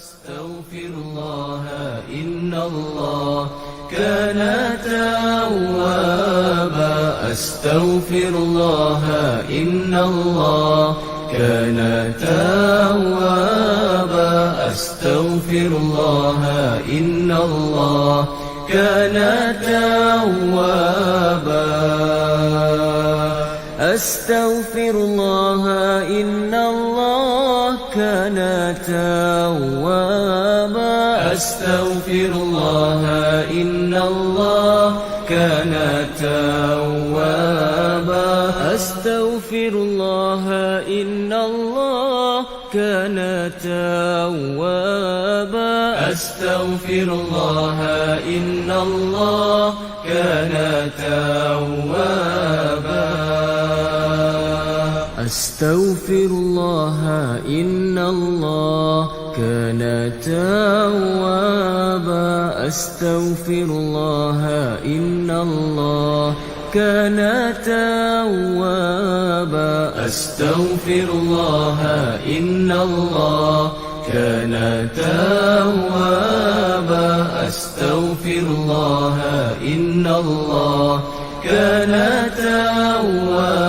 أستغفر الله إن الله كان توابا أستغفر الله إن الله كان توابا أستغفر الله إن الله كان توابا أستغفر الله إن الله كان توابا أستغفر الله إن الله كان توابا أستغفر الله إن الله كان توابا أستغفر الله إن الله كان توابا أستغفر الله إن الله كان توابا أستغفر الله إن الله كان توابا أستغفر الله إن الله كان توابا أستغفر الله إن الله كان توابا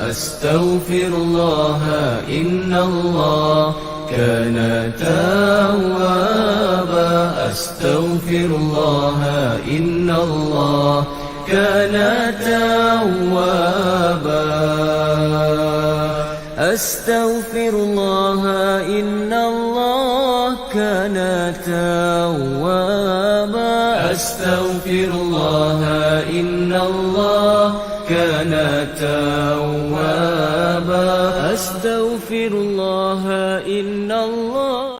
أستغفر الله إن الله كان توابا أستغفر الله إن الله كان توابا أستغفر الله إن الله كان توابا أستغفر الله إن الله كان توابا أستغفر الله إن الله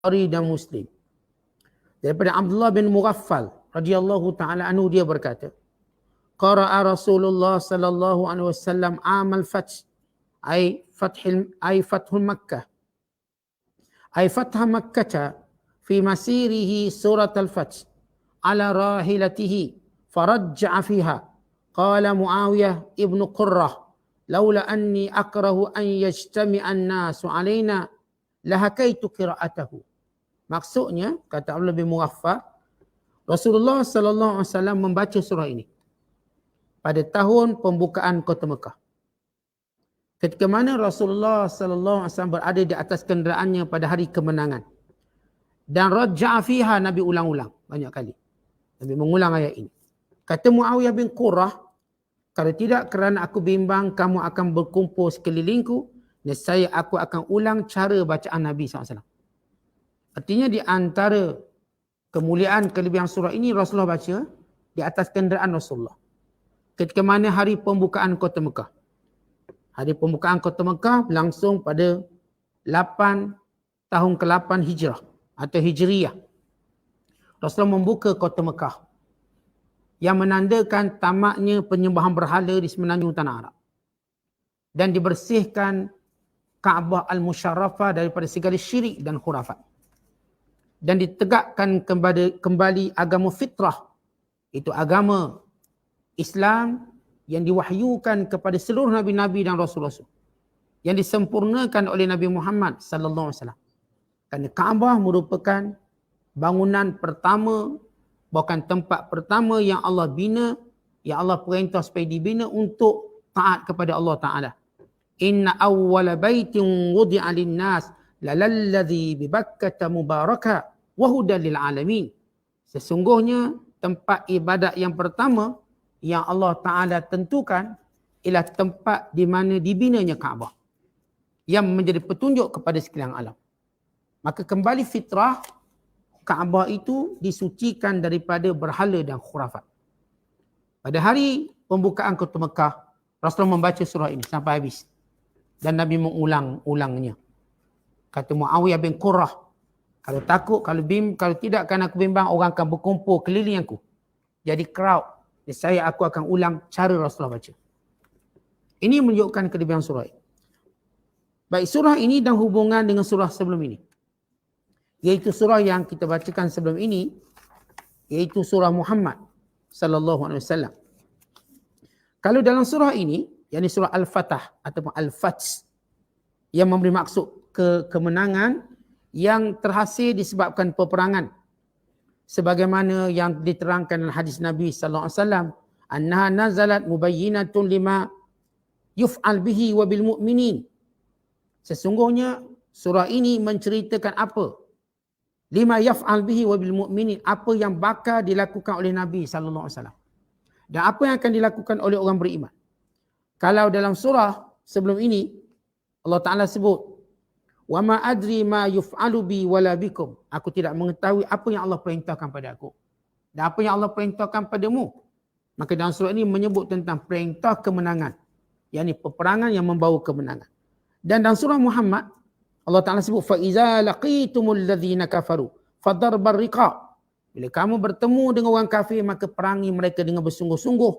Bukhari dan Muslim. Daripada Abdullah bin Mughaffal radhiyallahu taala anhu, dia berkata, qara'a Rasulullah sallallahu alaihi wasallam amal fath fathul Makkah fatha Makkah fi masirihi surat al-fath ala rahilatihi farajja'a fiha qala Muawiyah ibn Qurrah laula anni akrahu an yajtami'a an-nasu alaina lahakaitu qira'atahu. Maksudnya, kata Abdullah bin Mughaffal, Rasulullah sallallahu alaihi wasallam membaca surah ini pada tahun pembukaan kota Mekah. Ketika mana Rasulullah sallallahu alaihi wasallam berada di atas kenderaannya pada hari kemenangan. Dan raja'a fiha, Nabi ulang-ulang banyak kali. Nabi mengulang ayat ini. Kata Muawiyah bin Qurrah, kalau tidak kerana aku bimbang kamu akan berkumpul sekelilingku, nescaya aku akan ulang cara bacaan Nabi SAW. Artinya di antara kemuliaan kelebihan surah ini, Rasulullah baca di atas kenderaan Rasulullah. Ketika mana hari pembukaan kota Mekah. Hari pembukaan kota Mekah berlangsung pada 8 tahun ke-8 Hijrah atau Hijriyah. Rasulullah membuka kota Mekah yang menandakan tamaknya penyembahan berhala di semenanjung tanah Arab. Dan dibersihkan Kaabah Al-Musharrafah daripada segala syirik dan khurafat. Dan ditegakkan kembali agama fitrah, itu agama Islam yang diwahyukan kepada seluruh nabi-nabi dan rasul-rasul, yang disempurnakan oleh Nabi Muhammad sallallahu alaihi wasallam. Kerana Kaabah merupakan bangunan pertama, bahkan tempat pertama yang Allah bina, yang Allah perintah supaya dibina untuk taat kepada Allah Taala. Inna awwala baitin wudi'a lin-nas lalalladzi bi Bakkah mubaraka wa hudan lil alamin. Sesungguhnya tempat ibadat yang pertama yang Allah Ta'ala tentukan ialah tempat di mana dibinanya Kaabah, yang menjadi petunjuk kepada sekalian alam. Maka kembali fitrah, Kaabah itu disucikan daripada berhala dan khurafat. Pada hari pembukaan kota Mekah, Rasulullah membaca surah ini sampai habis. Dan Nabi mengulang-ulangnya. Kata Muawiyah bin Qurrah, kalau takut, kalau tidak kan aku bimbang orang akan berkumpul keliling aku. Jadi crowd. Saya aku akan ulang cara Rasulullah baca. Ini menunjukkan kelebihan surah ini. Baik, surah ini dan hubungan dengan surah sebelum ini. Iaitu surah yang kita bacakan sebelum ini, iaitu surah Muhammad sallallahu alaihi wasallam. Kalau dalam surah ini, yakni surah Al-Fatah ataupun Al-Fath, yang memberi maksud kemenangan yang terhasil disebabkan peperangan, sebagaimana yang diterangkan dalam hadis Nabi sallallahu alaihi wasallam, annaha nazalat mubayyinatun lima yuf'al bihi wa bil mu'minin. Sesungguhnya surah ini menceritakan apa? Lima yaf'al bihi wa bil mu'minin, apa yang bakal dilakukan oleh Nabi sallallahu alaihi wasallam dan apa yang akan dilakukan oleh orang beriman. Kalau dalam surah sebelum ini Allah Taala sebut, wa ma adri ma yuf'alu bi wala bikum, aku tidak mengetahui apa yang Allah perintahkan pada aku dan apa yang Allah perintahkan padamu. Maka dalam surah ini menyebut tentang perintah kemenangan, yakni peperangan yang membawa kemenangan. Dan dalam surah Muhammad Allah Taala sebut, fa iza laqitumul ladzina kafaru fadarbar riqab, bila kamu bertemu dengan orang kafir maka perangi mereka dengan bersungguh-sungguh.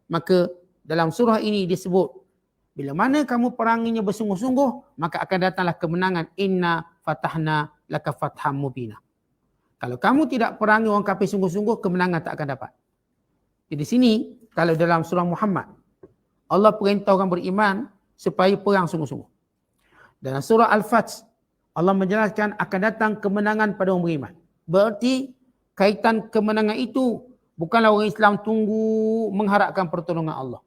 Maka dalam surah ini disebut, bila mana kamu peranginya bersungguh-sungguh, maka akan datanglah kemenangan. Inna fatahna laka fatham mubina. Kalau kamu tidak perangi orang kafir sungguh-sungguh, kemenangan tak akan dapat. Jadi di sini, kalau dalam surah Muhammad, Allah perintah orang beriman supaya perang sungguh-sungguh. Dalam surah Al-Fath, Allah menjelaskan akan datang kemenangan pada orang beriman. Berarti kaitan kemenangan itu bukanlah orang Islam tunggu mengharapkan pertolongan Allah.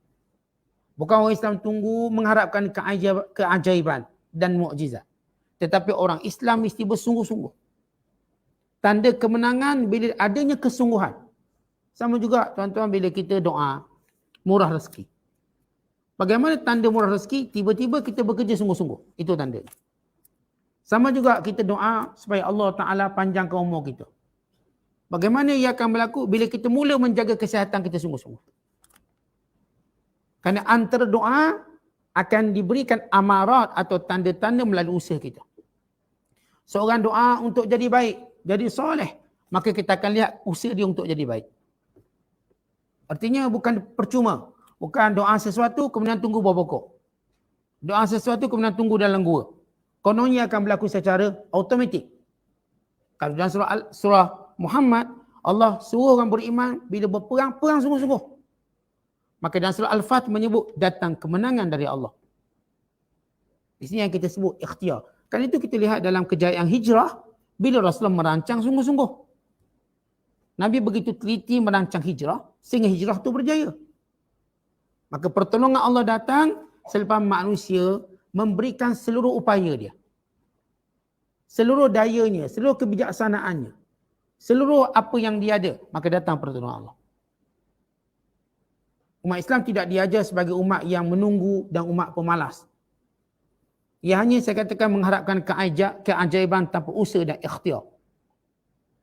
Bukan orang Islam tunggu mengharapkan keajaiban dan mukjizat. Tetapi orang Islam mesti bersungguh-sungguh. Tanda kemenangan bila adanya kesungguhan. Sama juga tuan-tuan bila kita doa murah rezeki. Bagaimana tanda murah rezeki? Tiba-tiba kita bekerja sungguh-sungguh. Itu tanda. Sama juga kita doa supaya Allah Ta'ala panjangkan umur kita. Bagaimana ia akan berlaku? Bila kita mula menjaga kesihatan kita sungguh-sungguh. Kerana antara doa akan diberikan amarat atau tanda-tanda melalui usaha kita. seorang doa untuk jadi baik, jadi soleh, maka kita akan lihat usaha dia untuk jadi baik. Artinya bukan percuma. Bukan doa sesuatu kemudian tunggu buah pokok. Doa sesuatu kemudian tunggu dalam gua. Kononnya akan berlaku secara automatik. Kalau dalam surah Muhammad, Allah suruh orang beriman bila berperang, perang sungguh-sungguh. Maka dalam surah Al-Fat menyebut datang kemenangan dari Allah. Di sini yang kita sebut ikhtiar. Kan itu kita lihat dalam kejayaan hijrah, bila Rasulullah merancang sungguh-sungguh. Nabi begitu teliti merancang hijrah, sehingga hijrah itu berjaya. Maka pertolongan Allah datang selepas manusia memberikan seluruh upaya dia. Seluruh dayanya, seluruh kebijaksanaannya. Seluruh apa yang dia ada, maka datang pertolongan Allah. Umat Islam tidak diajar sebagai umat yang menunggu dan umat pemalas. Ia hanya saya katakan mengharapkan keajaiban tanpa usaha dan ikhtiar.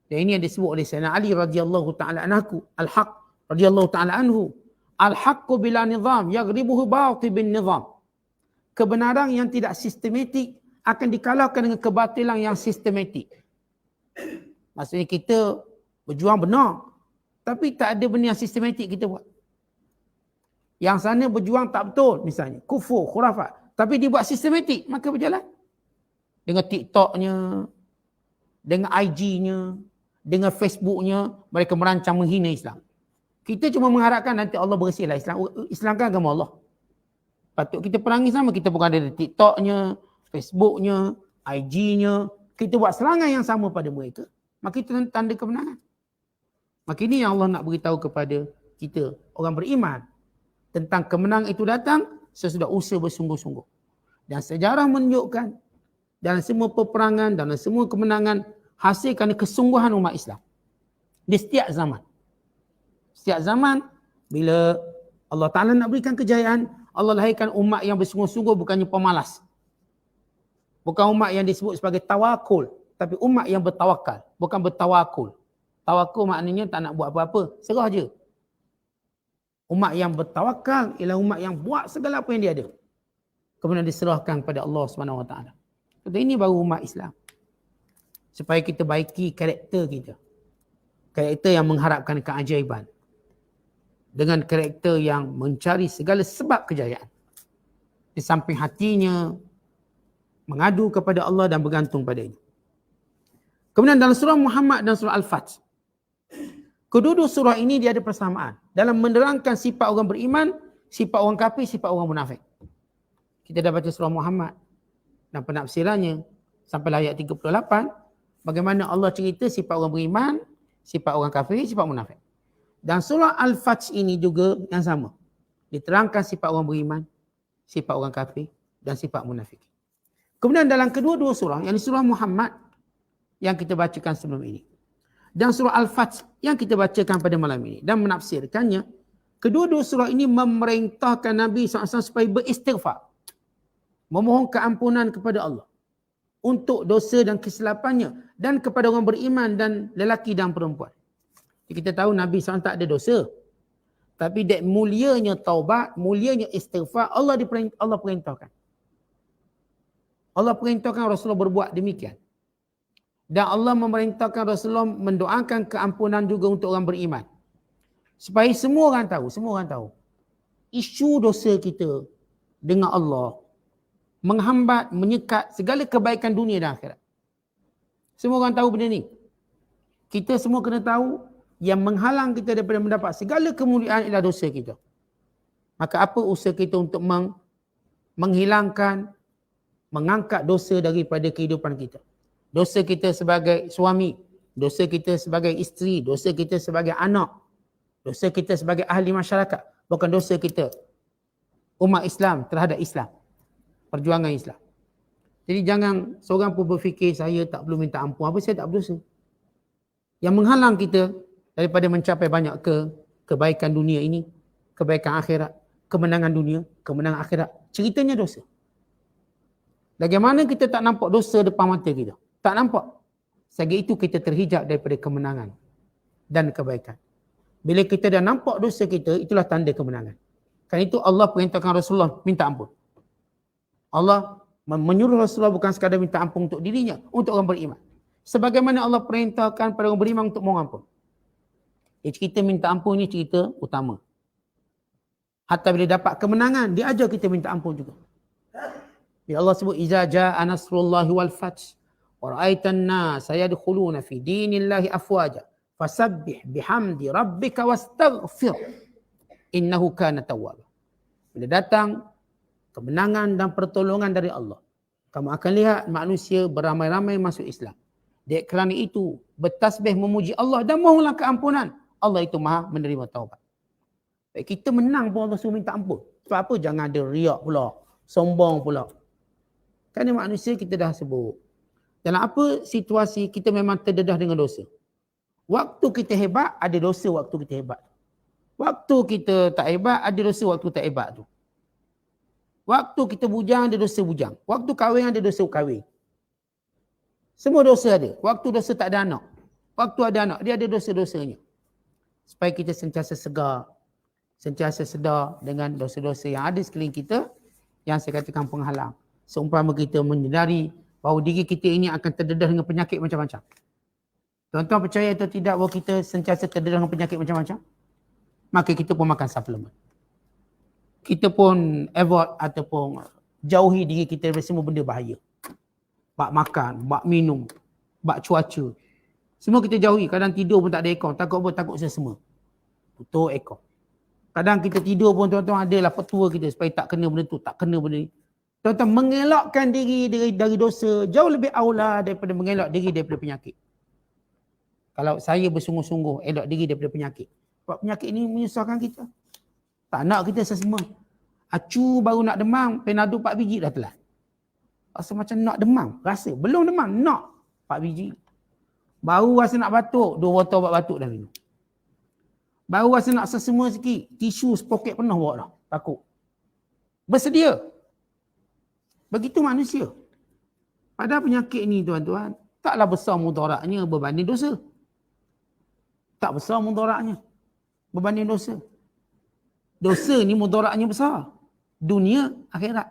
Dan ini yang disebut oleh Sayyidina Ali radhiyallahu taala anhu, al-haq radhiyallahu taala anhu. Al-haqqu bila nizam yaghribuhu batil bin nizam. Kebenaran yang tidak sistematik akan dikalahkan dengan kebatilan yang sistematik. Maksudnya kita berjuang benar, tapi tak ada benda yang sistematik kita buat. Yang sana berjuang tak betul misalnya, kufur, khurafat, tapi dibuat sistematik, maka berjalan. Dengan TikToknya, dengan IG-nya, dengan Facebook-nya, mereka merancang menghina Islam. Kita cuma mengharapkan nanti Allah bersihlah Islam. Islam kan agama Allah. Patut kita perangi sama, kita bukan ada TikToknya, Facebooknya, IG-nya. Kita buat serangan yang sama pada mereka. Maka itu tanda kemenangan. Maka ini yang Allah nak beritahu kepada kita, orang beriman. Tentang kemenangan itu datang sesudah usaha bersungguh-sungguh. Dan sejarah menunjukkan dalam semua peperangan, dalam semua kemenangan, hasilkan kesungguhan umat Islam. Di setiap zaman. Setiap zaman, bila Allah Ta'ala nak berikan kejayaan, Allah lahirkan umat yang bersungguh-sungguh, bukannya pemalas. Bukan umat yang disebut sebagai tawakul, tapi umat yang bertawakal, bukan bertawakul. Tawakul maknanya tak nak buat apa-apa, serah je. Umat yang bertawakal ialah umat yang buat segala apa yang dia ada. Kemudian diserahkan kepada Allah Subhanahu Wa Taala. Ini baru umat Islam. Supaya kita baiki karakter kita. Karakter yang mengharapkan keajaiban. Dengan karakter yang mencari segala sebab kejayaan. Di samping hatinya mengadu kepada Allah dan bergantung padanya. Kemudian dalam surah Muhammad dan surah Al-Fath, kedua-dua surah ini dia ada persamaan dalam menerangkan sifat orang beriman, sifat orang kafir, sifat orang munafik. Kita dah baca surah Muhammad dan penafsirannya sampai ayat 38, bagaimana Allah cerita sifat orang beriman, sifat orang kafir, sifat munafik. Dan surah Al-Fath ini juga yang sama. Diterangkan sifat orang beriman, sifat orang kafir dan sifat munafik. Kemudian dalam kedua-dua surah, yang surah Muhammad yang kita bacakan sebelum ini, dan surah Al-Fath yang kita bacakan pada malam ini, dan menafsirkannya, kedua-dua surah ini memerintahkan Nabi SAW supaya beristighfar, memohon keampunan kepada Allah untuk dosa dan kesilapannya, dan kepada orang beriman dan lelaki dan perempuan. Jadi kita tahu Nabi SAW tak ada dosa, tapi dek mulianya taubat, mulianya istighfar, Allah perintahkan. Allah perintahkan Rasulullah berbuat demikian. Dan Allah memerintahkan Rasulullah mendoakan keampunan juga untuk orang beriman. Supaya semua orang tahu. Isu dosa kita dengan Allah menghambat, menyekat segala kebaikan dunia dan akhirat. Semua orang tahu benda ni. Kita semua kena tahu yang menghalang kita daripada mendapat segala kemuliaan ialah dosa kita. Maka apa usaha kita untuk menghilangkan, mengangkat dosa daripada kehidupan kita? Dosa kita sebagai suami, dosa kita sebagai isteri, dosa kita sebagai anak, dosa kita sebagai ahli masyarakat, bukan dosa kita umat Islam terhadap Islam, perjuangan Islam. Jadi jangan seorang pun berfikir saya tak perlu minta ampun, apa saya tak berdosa. Yang menghalang kita daripada mencapai banyak kebaikan dunia ini, kebaikan akhirat, kemenangan dunia, kemenangan akhirat, ceritanya dosa. Bagaimana kita tak nampak dosa depan mata kita? Tak nampak. Sehingga itu kita terhijab daripada kemenangan dan kebaikan. Bila kita dah nampak dosa kita, itulah tanda kemenangan. Kerana itu Allah perintahkan Rasulullah minta ampun. Allah Menyuruh Rasulullah bukan sekadar minta ampun untuk dirinya, untuk orang beriman. Sebagaimana Allah perintahkan pada orang beriman untuk mohon ampun. Cerita minta ampun ni cerita utama. Hatta bila dapat kemenangan, dia ajar kita minta ampun juga. Bila Allah sebut, Iza ja'a nasrullahi wal fath, wa ra'aitan nas yadkhuluna fi dinillahi afwaja, fasabbih bihamdi rabbika wastaghfir, innahu kana tawwaba. Bila datang kemenangan dan pertolongan dari Allah, kamu akan lihat manusia beramai-ramai masuk Islam. Dek kerana itu, bertasbih memuji Allah dan mohonlah keampunan. Allah itu maha menerima taubat. Baik, kita menang pun Allah suruh minta ampun. Sebab apa? Jangan ada riak pula, sombong pula. Kerana manusia kita dah sebut. Dalam apa situasi kita memang terdedah dengan dosa. Waktu kita hebat, ada dosa waktu kita hebat. Waktu kita tak hebat, ada dosa waktu tak hebat tu. Waktu kita bujang, ada dosa bujang. Waktu kahwin, ada dosa kahwin. Semua dosa ada. Waktu dosa tak ada anak. Waktu ada anak, dia ada dosa-dosanya. Supaya kita sentiasa segar, sentiasa sedar dengan dosa-dosa yang ada sekeliling kita, yang saya katakan penghalang. Seumpama kita menyedari bahawa diri kita ini akan terdedah dengan penyakit macam-macam. Tuan-tuan percaya atau tidak bahawa kita sentiasa terdedah dengan penyakit macam-macam? Maka kita pun makan suplemen. Kita pun avoid ataupun jauhi diri kita dari semua benda bahaya. Bak makan, bak minum, bak cuaca. Semua kita jauhi. Kadang tidur pun tak ada aircon. Takut apa? Takut sesama. Tutup aircon. Kadang kita tidur pun tuan-tuan adalah petua kita supaya tak kena benda tu, tak kena benda ni. Tuan-tuan mengelakkan diri dari dosa jauh lebih aula daripada mengelak diri daripada penyakit. Kalau saya bersungguh-sungguh elak diri daripada penyakit. Sebab penyakit ni menyusahkan kita. Tak nak kita sesama. Acu baru nak demam, Panadol 4 biji dah telan. Rasa macam nak demam. Rasa. Belum demam, nak 4 biji. Baru rasa nak batuk, 2 botol ubat batuk dah minum. Baru rasa nak sesama sikit, tisu sepoket penuh bawa dah. Takut. Bersedia. Begitu manusia. Padahal penyakit ni tuan-tuan, taklah besar mudaratnya berbanding dosa. Tak besar mudaratnya berbanding dosa. Dosa ni mudaratnya besar. Dunia, akhirat.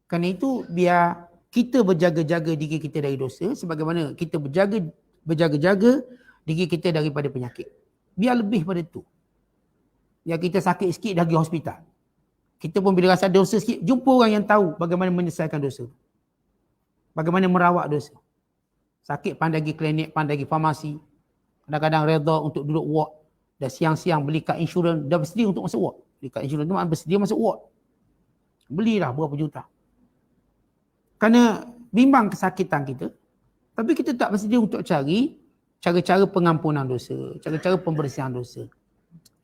Kerana itu biar kita berjaga-jaga diri kita dari dosa sebagaimana kita berjaga-jaga diri kita daripada penyakit. Biar lebih pada tu. Biar kita sakit sikit dah pergi hospital. Kita pun bila rasa dosa sikit, jumpa orang yang tahu bagaimana menyelesaikan dosa. Bagaimana merawat dosa. Sakit pandai pergi klinik, pandai pergi farmasi. Kadang-kadang reda untuk duduk ward. Dah siang-siang beli kad insurans, dah bersedia untuk masuk ward. Beli kad insurans tu bersedia masuk ward. Belilah berapa juta. Kerana bimbang kesakitan kita, tapi kita tak bersedia untuk cari cara-cara pengampunan dosa, cara-cara pembersihan dosa.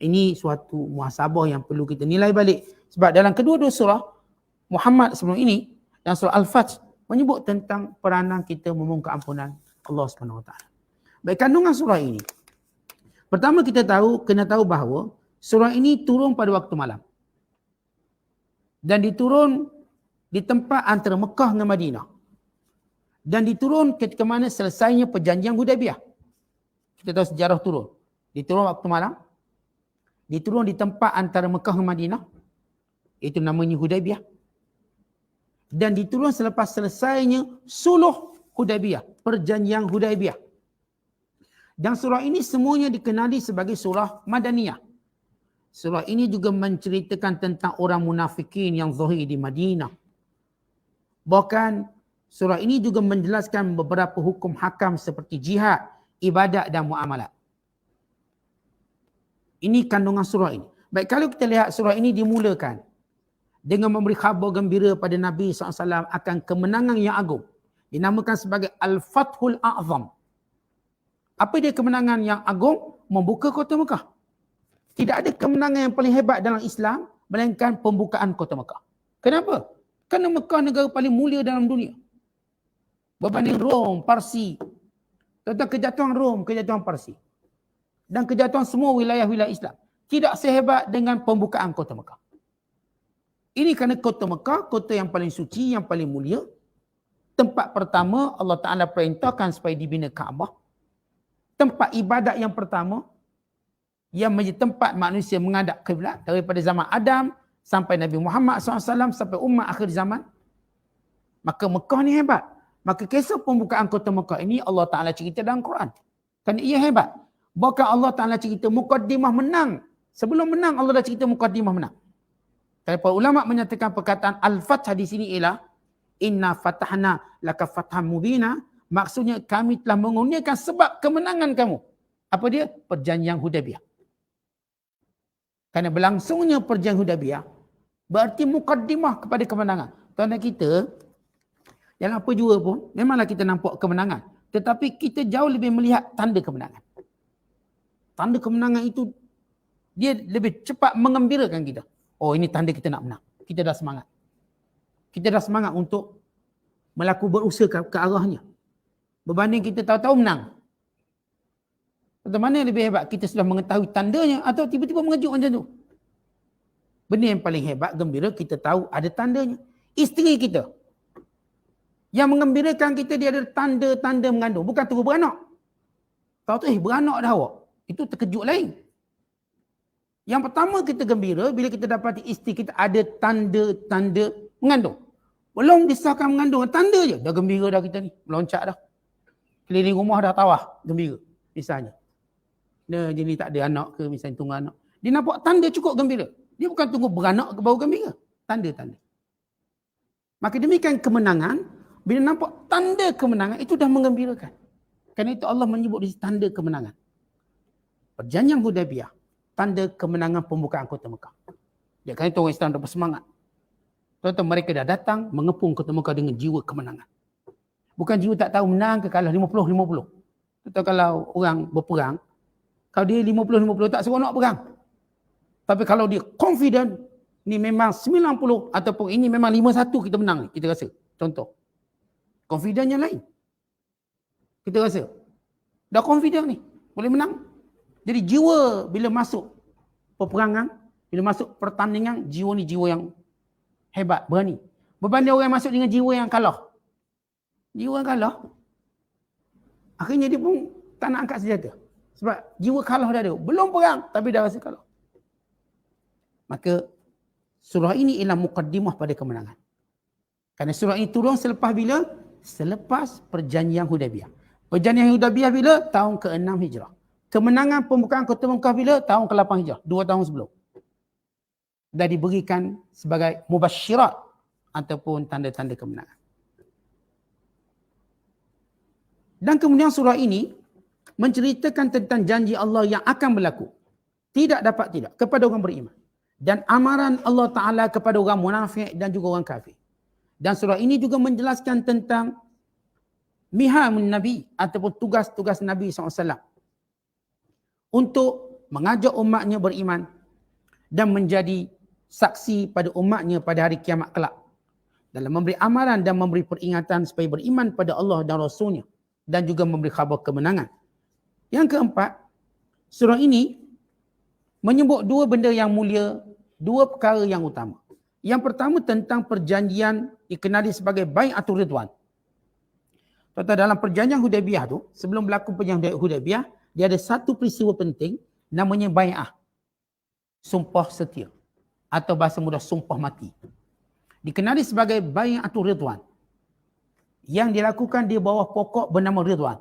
Ini suatu muhasabah yang perlu kita nilai balik. Sebab dalam kedua-dua surah Muhammad sebelum ini, yang surah Al-Fath menyebut tentang peranan kita memohon keampunan Allah SWT. Baik, kandungan surah ini. Pertama kita kena tahu bahawa surah ini turun pada waktu malam. Dan diturun di tempat antara Mekah dengan Madinah. Dan diturun ketika mana selesainya perjanjian Hudaibiyah. Kita tahu sejarah turun. Diturun waktu malam. Diturun di tempat antara Mekah dan Madinah. Itu namanya Hudaibiyah. Dan diturun selepas selesainya suluh Hudaibiyah. Perjanjian Hudaibiyah. Dan surah ini semuanya dikenali sebagai surah Madaniyah. Surah ini juga menceritakan tentang orang munafikin yang zahir di Madinah. Bahkan surah ini juga menjelaskan beberapa hukum hakam seperti jihad, ibadat dan muamalat. Ini kandungan surah ini. Baik, kalau kita lihat surah ini dimulakan dengan memberi khabar gembira pada Nabi SAW akan kemenangan yang agung. Dinamakan sebagai Al-Fathul A'zam. Apa dia kemenangan yang agung? Membuka kota Mekah. Tidak ada kemenangan yang paling hebat dalam Islam melainkan pembukaan kota Mekah. Kenapa? Kerana Mekah negara paling mulia dalam dunia. Berbanding Rom, Parsi. Tentang kejatuhan Rom, kejatuhan Parsi. Dan kejatuhan semua wilayah-wilayah Islam. Tidak sehebat dengan pembukaan kota Mekah. Ini kerana kota Mekah, kota yang paling suci, yang paling mulia. Tempat pertama Allah Ta'ala perintahkan supaya dibina Kaabah. Tempat ibadat yang pertama yang menjadi tempat manusia menghadap kiblat daripada zaman Adam sampai Nabi Muhammad SAW sampai umat akhir zaman. Maka Mekah ni hebat. Maka kisah pembukaan kota Mekah ini Allah Ta'ala cerita dalam Quran. Kerana ia hebat. Bahkan Allah Ta'ala cerita muqaddimah menang. Sebelum menang Allah dah cerita muqaddimah menang. Kalau para ulama menyatakan perkataan Al-Fath di sini ialah inna fatahna laka fatham mubina. Maksudnya kami telah mengurniakan sebab kemenangan kamu. Apa dia? Perjanjian Hudaybiyah. Kerana berlangsungnya perjanjian Hudaybiyah berarti muqaddimah kepada kemenangan. Tuan-tuan kita, dalam apa jua pun, memanglah kita nampak kemenangan. Tetapi kita jauh lebih melihat tanda kemenangan. Tanda kemenangan itu, dia lebih cepat mengembirakan kita. Oh, ini tanda kita nak menang. Kita dah semangat. Kita dah semangat untuk berusaha ke arahnya. Berbanding kita tahu-tahu menang. Atau mana yang lebih hebat? Kita sudah mengetahui tandanya atau tiba-tiba mengejut macam tu? Benda yang paling hebat, gembira, kita tahu ada tandanya. Isteri kita. Yang mengembirakan kita, dia ada tanda-tanda mengandung. Bukan terus beranak. Tahu-tahu, beranak dah awak. Itu terkejut lain. Yang pertama kita gembira bila kita dapati isteri kita ada tanda-tanda mengandung. Belum disahkan mengandung, tanda je. Dah gembira dah kita ni. Meloncat dah. Keliling rumah dah tawah. Gembira. Misalnya. Dia ni tak ada anak ke, misalnya tunggu anak. Dia nampak tanda cukup gembira. Dia bukan tunggu beranak ke baru gembira. Tanda-tanda. Maka demikian kemenangan, bila nampak tanda kemenangan, itu dah menggembirakan. Kerana itu Allah menyebut di tanda kemenangan. Perjanjian Hudaybiyah, tanda kemenangan pembukaan kota Mekah. Dia kan itu orang Islam dah bersemangat. Tuan-tuan, mereka dah datang mengepung kota Mekah dengan jiwa kemenangan. Bukan jiwa tak tahu menang ke kalah 50-50. Tuan-tuan, kalau orang berperang, kalau dia 50-50 tak seronok perang. Tapi kalau dia confident, ni memang 90 ataupun ini memang 5-1 kita menang ni, kita rasa. Contoh. Confidentnya lain. Kita rasa. Dah confident ni, boleh menang. Jadi jiwa bila masuk peperangan, bila masuk pertandingan, jiwa ni jiwa yang hebat, berani. Berbanding orang yang masuk dengan jiwa yang kalah. Jiwa yang kalah, akhirnya dia pun tak nak angkat senjata. Sebab jiwa kalah dah ada. Belum perang, tapi dah rasa kalah. Maka surah ini ialah muqaddimah pada kemenangan. Kerana surah ini turun selepas bila? Selepas perjanjian Hudaybiyah. Perjanjian Hudaybiyah bila? Tahun ke-6 Hijrah. Kemenangan pembukaan kota Mekah bila? Tahun ke-8 Hijrah. 2 tahun sebelum. Dah diberikan sebagai mubasyirat ataupun tanda-tanda kemenangan. Dan kemudian surah ini menceritakan tentang janji Allah yang akan berlaku. Tidak dapat tidak kepada orang beriman. Dan amaran Allah Ta'ala kepada orang munafik dan juga orang kafir. Dan surah ini juga menjelaskan tentang mihamun Nabi ataupun tugas-tugas Nabi SAW. Untuk mengajak umatnya beriman dan menjadi saksi pada umatnya pada hari kiamat kelak. Dalam memberi amaran dan memberi peringatan supaya beriman pada Allah dan Rasulnya. Dan juga memberi khabar kemenangan. Yang keempat, surah ini menyebut dua benda yang mulia, dua perkara yang utama. Yang pertama tentang perjanjian dikenali sebagai Bai'atul Ridwan. Dalam perjanjian Hudaybiyah tu, sebelum berlaku perjanjian Hudaybiyah, dia ada satu peristiwa penting namanya Bai'ah. Sumpah setia. Atau bahasa mudah sumpah mati. Dikenali sebagai Bai'atul Ridwan. Yang dilakukan di bawah pokok bernama Ridwan.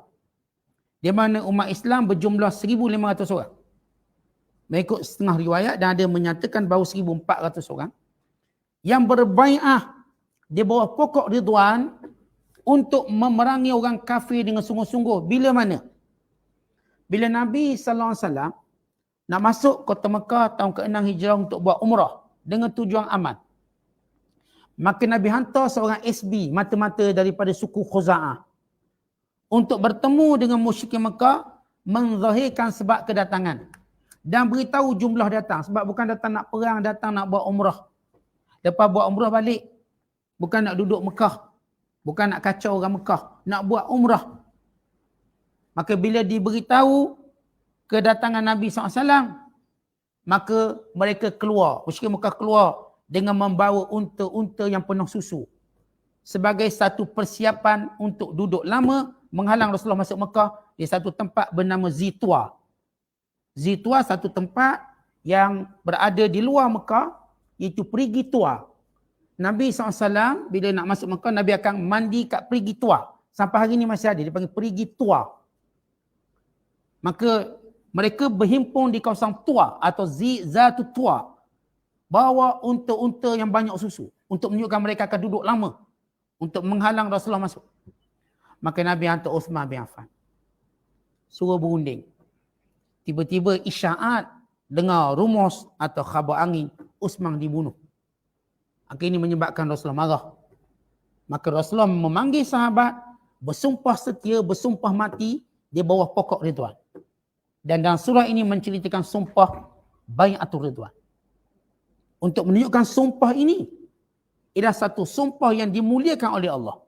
Di mana umat Islam berjumlah 1,500 orang. Mengikut setengah riwayat dan ada menyatakan bahawa 1,400 orang. Yang berbai'ah di bawah pokok Ridwan untuk memerangi orang kafir dengan sungguh-sungguh. Bila mana? Bila Nabi SAW nak masuk kota Mekah tahun ke-6 Hijrah untuk buat umrah dengan tujuan aman. Maka Nabi hantar seorang SB mata-mata daripada suku Khuza'ah untuk bertemu dengan musyrikin Mekah, menzahirkan sebab kedatangan dan beritahu jumlah datang. Sebab bukan datang nak perang, datang nak buat umrah. Lepas buat umrah balik, bukan nak duduk Mekah, bukan nak kacau orang Mekah, nak buat umrah. Maka bila diberitahu kedatangan Nabi SAW, maka mereka keluar, musyrikin Mekah keluar dengan membawa unta-unta yang penuh susu. Sebagai satu persiapan untuk duduk lama, menghalang Rasulullah masuk Mekah di satu tempat bernama Zitwa. Zitwa satu tempat yang berada di luar Mekah, iaitu Perigi Tua. Nabi SAW bila nak masuk Mekah, Nabi akan mandi kat perigi tua. Sampai hari ni masih ada, dia panggil perigi tua. Maka mereka berhimpun di kawasan tua atau Zatu Tua. Bawa unta-unta yang banyak susu untuk menunjukkan mereka akan duduk lama untuk menghalang Rasulullah masuk. Maka Nabi hantar Uthman bin Affan. Suruh berunding. Tiba-tiba isyarat dengar rumus atau khabar angin, Uthman dibunuh. Akhirnya ini menyebabkan Rasulullah marah. Maka Rasulullah memanggil sahabat, bersumpah setia, bersumpah mati di bawah pokok Ridwan. Dan dalam surah ini menceritakan sumpah Bai'atul Ridwan. Untuk menunjukkan sumpah ini ialah satu sumpah yang dimuliakan oleh Allah.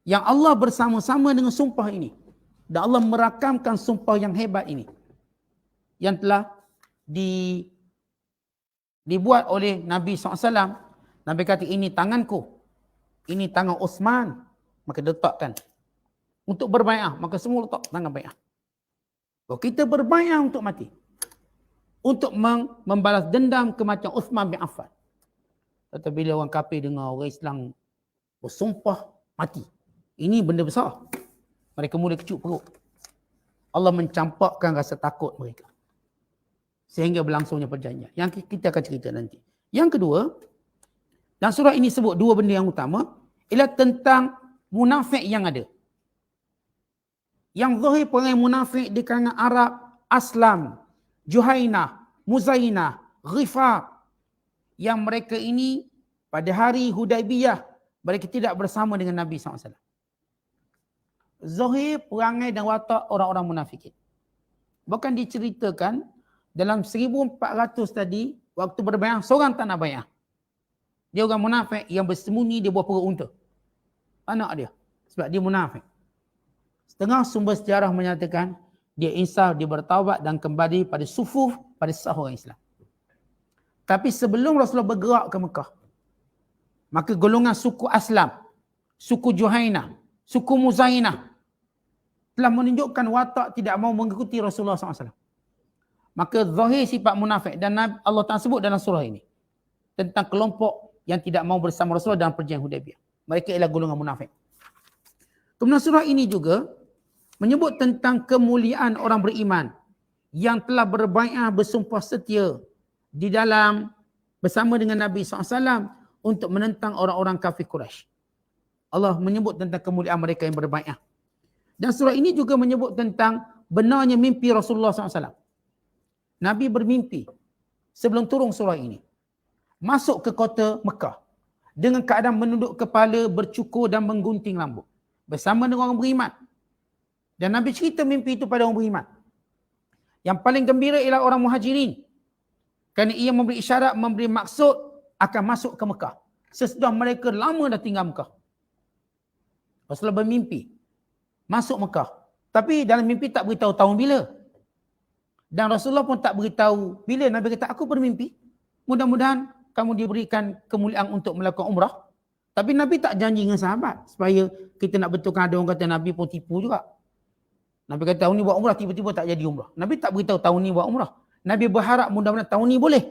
Yang Allah bersama-sama dengan sumpah ini. Dan Allah merakamkan sumpah yang hebat ini. Yang telah dibuat oleh Nabi SAW. Nabi kata, ini tanganku. Ini tangan Uthman. Maka letakkan. Untuk berbai'ah. Maka semua letak tangan bai'ah. Kalau kita berbai'ah untuk mati. Untuk membalas dendam kematian Uthman bin Affan. Tetapi bila orang kafir dengar orang Islam bersumpah mati. Ini benda besar. Mereka mula kecut perut. Allah mencampakkan rasa takut mereka. Sehingga berlangsungnya perjanjian. Yang kita akan cerita nanti. Yang kedua, dalam surah ini sebut dua benda yang utama. Ialah tentang munafik yang ada. Yang zahir perangai munafik di kalangan Arab, Aslam, Juhainah, Muzainah, Ghifar. Yang mereka ini pada hari Hudaibiyah, mereka tidak bersama dengan Nabi SAW. Zahir perangai dan watak orang-orang munafikin. Bahkan diceritakan dalam 1400 tadi, waktu berbayang, seorang tak nak bayang. Dia orang munafik yang bersembunyi di bawah perut unta. Anak dia. Sebab dia munafik. Setengah sumber sejarah menyatakan, dia insaf, dia bertaubat dan kembali pada sufuf, pada sah orang Islam. Tapi sebelum Rasulullah bergerak ke Mekah, maka golongan suku Aslam, suku Juhainah, suku Muzainah telah menunjukkan watak tidak mahu mengikuti Rasulullah SAW. Maka zahir sifat munafik dan Allah Ta'ala sebut dalam surah ini tentang kelompok yang tidak mahu bersama Rasulullah dalam perjanjian Hudaibiyah. Mereka ialah golongan munafik. Kemudian surah ini juga menyebut tentang kemuliaan orang beriman yang telah berbai'ah bersumpah setia di dalam bersama dengan Nabi SAW untuk menentang orang-orang kafir Quraisy. Allah menyebut tentang kemuliaan mereka yang berbai'ah. Dan surah ini juga menyebut tentang benarnya mimpi Rasulullah SAW. Nabi bermimpi sebelum turun surah ini. Masuk ke kota Mekah dengan keadaan menunduk kepala, bercukur dan menggunting rambut. Bersama dengan orang beriman. Dan Nabi cerita mimpi itu pada orang beriman. Yang paling gembira ialah orang muhajirin. Kerana ia memberi isyarat, memberi maksud akan masuk ke Mekah. Sesudah mereka lama dah tinggal Mekah. Rasulullah bermimpi masuk Mekah. Tapi dalam mimpi tak beritahu tahun bila. Dan Rasulullah pun tak beritahu bila. Nabi kata, aku bermimpi. Mudah-mudahan kamu diberikan kemuliaan untuk melakukan umrah. Tapi Nabi tak janji dengan sahabat. Supaya kita nak betulkan ada orang kata Nabi pun tipu juga. Nabi kata tahun ni buat umrah, tiba-tiba tak jadi umrah. Nabi tak beritahu tahun ni buat umrah. Nabi berharap mudah-mudahan tahun ni boleh.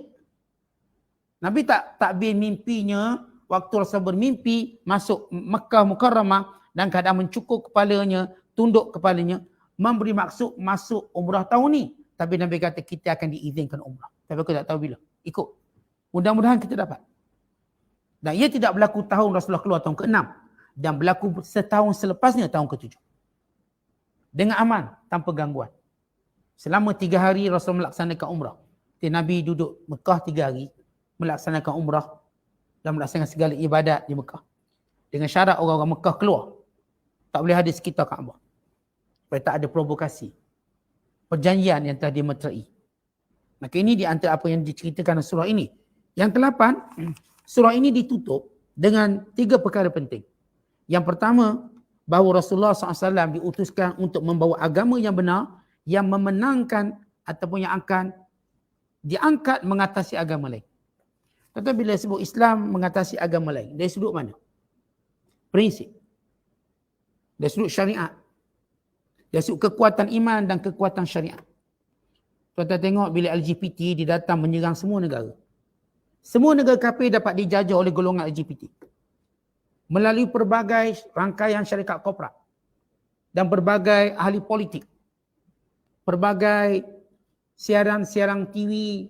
Nabi tak takbir mimpinya waktu Rasul bermimpi masuk Mekah Mukarramah dan keadaan mencukur kepalanya, tunduk kepalanya, memberi maksud masuk umrah tahun ni. Tapi Nabi kata kita akan diizinkan umrah. Tapi aku tak tahu bila. Ikut. Mudah-mudahan kita dapat. Dan ia tidak berlaku tahun Rasulullah keluar tahun ke-6. Dan berlaku setahun selepasnya tahun ke-7. Dengan aman, tanpa gangguan. Selama 3 hari Rasul melaksanakan umrah. Jadi Nabi duduk Mekah 3 hari, melaksanakan umrah dan melaksanakan segala ibadat di Mekah. Dengan syarat orang-orang Mekah keluar. Tak boleh ada sekitar Kaabah. Supaya tak ada provokasi. Perjanjian yang telah dimeterai. Maka ini di antara apa yang diceritakan dalam surah ini. Yang ke-8, surah ini ditutup dengan 3 perkara penting. Yang pertama, bahawa Rasulullah SAW diutuskan untuk membawa agama yang benar, yang memenangkan ataupun yang akan diangkat mengatasi agama lain. Tetapi bila sebut Islam mengatasi agama lain, dari sudut mana? Prinsip. Dari sudut syariat. Dari sudut kekuatan iman dan kekuatan syariat. Tuan-tuan tengok bila LGBT dia datang menyerang semua negara. Semua negara kafir dapat dijajah oleh golongan LGBT melalui pelbagai rangkaian syarikat korporat dan berbagai ahli politik, pelbagai siaran-siaran TV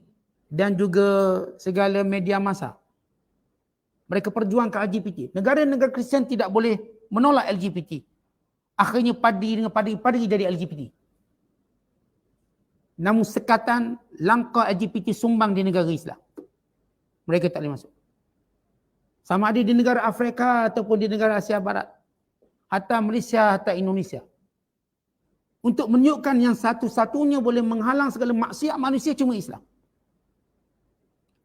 dan juga segala media massa. Mereka perjuangkan LGBT. Negara-negara Kristian tidak boleh menolak LGBT. Akhirnya padi dengan padi jadi LGBT. Namun sekatan langkah LGBT sumbang di negara Islam. Mereka tak boleh masuk. Sama ada di negara Afrika ataupun di negara Asia Barat. Hatta Malaysia, hatta Indonesia. Untuk menunjukkan yang satu-satunya boleh menghalang segala maksiat manusia cuma Islam.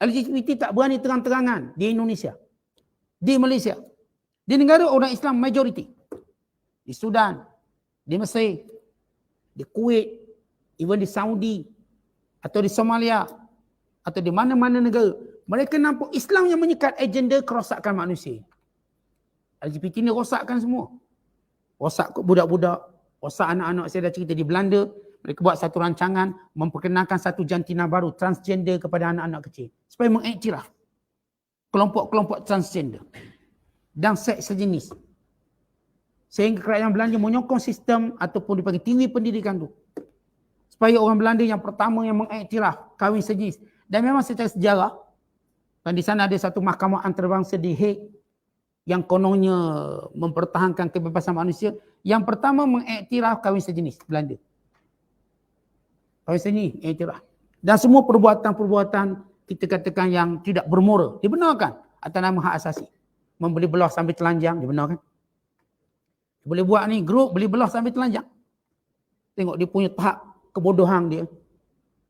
LGBT tak berani terang-terangan di Indonesia. Di Malaysia. Di negara orang Islam majoriti. Di Sudan, di Mesir, di Kuwait, even di Saudi, atau di Somalia, atau di mana-mana negara. Mereka nampak Islam yang menyekat agenda kerosakan manusia. LGBT ni rosakkan semua. Rosak budak-budak, rosak anak-anak. Saya dah cerita di Belanda, mereka buat satu rancangan memperkenalkan satu jantina baru, transgender kepada anak-anak kecil. Supaya mengiktiraf kelompok-kelompok transgender dan seks sejenis. Sehingga kerajaan Belanda menyokong sistem ataupun dipanggil tinggi pendidikan tu. Supaya orang Belanda yang pertama yang mengiktiraf kahwin sejenis. Dan memang secara sejarah, dan di sana ada satu mahkamah antarabangsa di Hague yang kononnya mempertahankan kebebasan manusia. Yang pertama mengiktiraf kahwin sejenis Belanda. Kahwin sejenis, iktiraf. Dan semua perbuatan-perbuatan kita katakan yang tidak bermoral dibenarkan atas nama hak asasi. Membeli belah sambil telanjang dibenarkan. Boleh buat ni grup beli belah sambil telanjang. Tengok dia punya tahap kebodohan dia.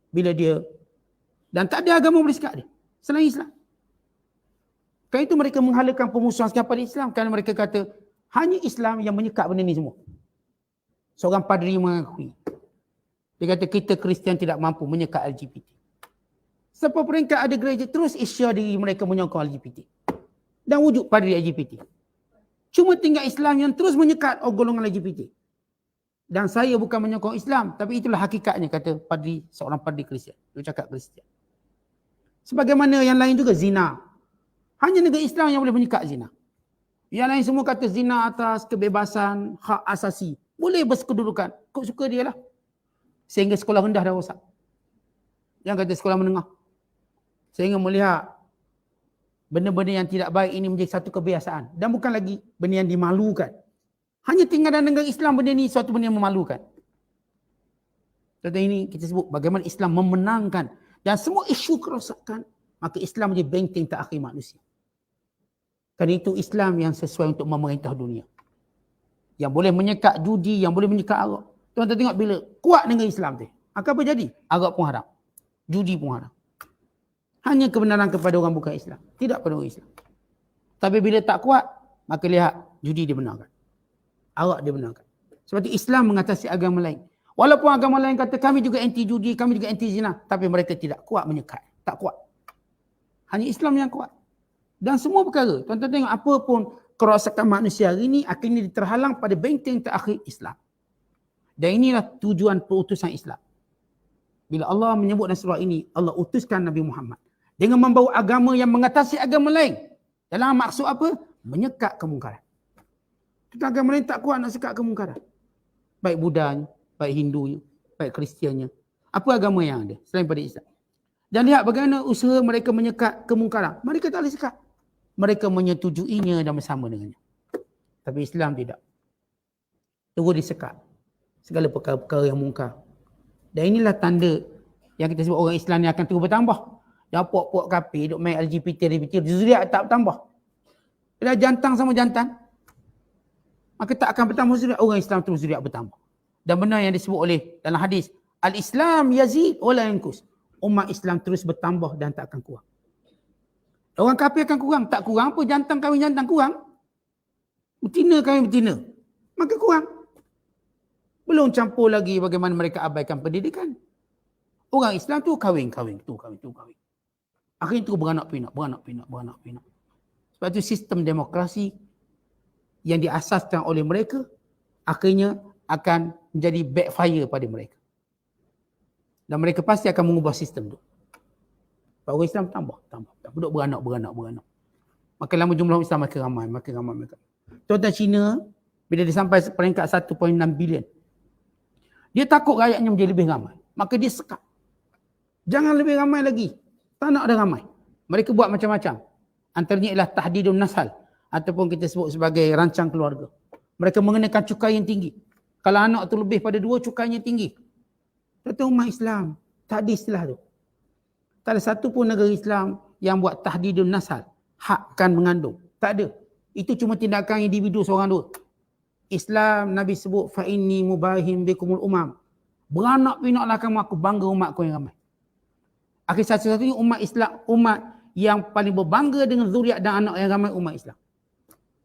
Bila dia dan tak ada agama boleh sekat dia selain Islam. Kerana itu mereka menghalakan pemusuhan kepada Islam kerana mereka kata hanya Islam yang menyekat benda ni semua. Seorang padri mengakui. Dia kata kita Kristian tidak mampu menyekat LGBT. Sebab peringkat ada gereja terus isya diri mereka menyokong LGBT. Dan wujud padri LGBT. Cuma tinggal Islam yang terus menyekat golongan LGBT. Dan saya bukan menyokong Islam, tapi itulah hakikatnya kata padri, seorang padri Kristian. Dia cakap Kristian. Sebagaimana yang lain juga zina. Hanya negara Islam yang boleh menyekat zina. Yang lain semua kata zina atas kebebasan, hak asasi. Boleh berkedudukan. Kau suka dia lah. Sehingga sekolah rendah dah rosak. Yang kata sekolah menengah. Sehingga melihat benda-benda yang tidak baik ini menjadi satu kebiasaan. Dan bukan lagi benda yang dimalukan. Hanya tinggal dalam negara Islam benda ini suatu benda yang memalukan. Contoh ini kita sebut bagaimana Islam memenangkan. Dan semua isu kerosakan. Maka Islam menjadi benteng terakhir manusia. Kerana itu Islam yang sesuai untuk memerintah dunia. Yang boleh menyekat judi, yang boleh menyekat arak. Tuan-tuan tengok bila kuat negara Islam tu. Maka apa jadi? Arak pun haram. Judi pun haram. Hanya kebenaran kepada orang bukan Islam. Tidak pada orang Islam. Tapi bila tak kuat, maka lihat judi dibenarkan. Arak dibenarkan. Sebab itu Islam mengatasi agama lain. Walaupun agama lain kata kami juga anti judi, kami juga anti zina. Tapi mereka tidak kuat menyekat. Tak kuat. Hanya Islam yang kuat. Dan semua perkara. Tuan-tuan tengok apa pun kerosakan manusia hari ini akhirnya terhalang pada benteng terakhir Islam. Dan inilah tujuan perutusan Islam. Bila Allah menyebut dalam surah ini, Allah utuskan Nabi Muhammad. Dengan membawa agama yang mengatasi agama lain. Dalam maksud apa? Menyekat kemungkaran. Kita agama lain tak kuat nak sekat kemungkaran. Baik Budanya, baik Hindunya, baik Kristiannya. Apa agama yang ada selain pada Islam? Dan lihat bagaimana usaha mereka menyekat kemungkaran. Mereka tak boleh sekat. Mereka menyetujuinya dan bersama dengannya. Tapi Islam tidak. Terus disekat. Segala perkara-perkara yang mungkar. Dan inilah tanda yang kita sebut orang Islam ni akan terus bertambah. Yang puak-puak kafir duk main LGBT, zuriat tak bertambah. Bila jantan sama jantan, maka tak akan bertambah zuriat. Orang Islam terus zuriat bertambah. Dan benar yang disebut oleh dalam hadis, Al-Islam yazid wala yankus. Umat Islam terus bertambah dan tak akan kurang. Orang kafir akan kurang. Tak kurang apa, jantan kahwin jantan kurang. Betina kahwin betina. Maka kurang. Belum campur lagi bagaimana mereka abaikan pendidikan. Orang Islam tu kahwin. Akhirnya tu beranak pinak. Sebab itu sistem demokrasi yang diasaskan oleh mereka akhirnya akan menjadi backfire pada mereka. Dan mereka pasti akan mengubah sistem tu. Orang Islam tambah. Duduk beranak. Makin lama jumlah Islam makin ramai. Tuan-tuan Cina, bila dia sampai peringkat 1.6 bilion, dia takut rakyatnya menjadi lebih ramai. Maka dia sekat. Jangan lebih ramai lagi. Tak nak ada ramai. Mereka buat macam-macam. Antaranya ialah tahdidun nasal. Ataupun kita sebut sebagai rancang keluarga. Mereka mengenakan cukai yang tinggi. Kalau anak tu lebih pada 2, cukainya tinggi. Tuan-tuan umat Islam, tak ada istilah tu. Tak ada satu pun negara Islam yang buat tahdidun nasal. Hakkan mengandung. Tak ada. Itu cuma tindakan individu seorang dua. Islam, Nabi sebut, fa inni mubahim bikumul umam. Beranak pinaklah kamu, aku bangga umatku yang ramai. Akhir satu-satunya umat Islam, umat yang paling berbangga dengan zuriat dan anak yang ramai, umat Islam.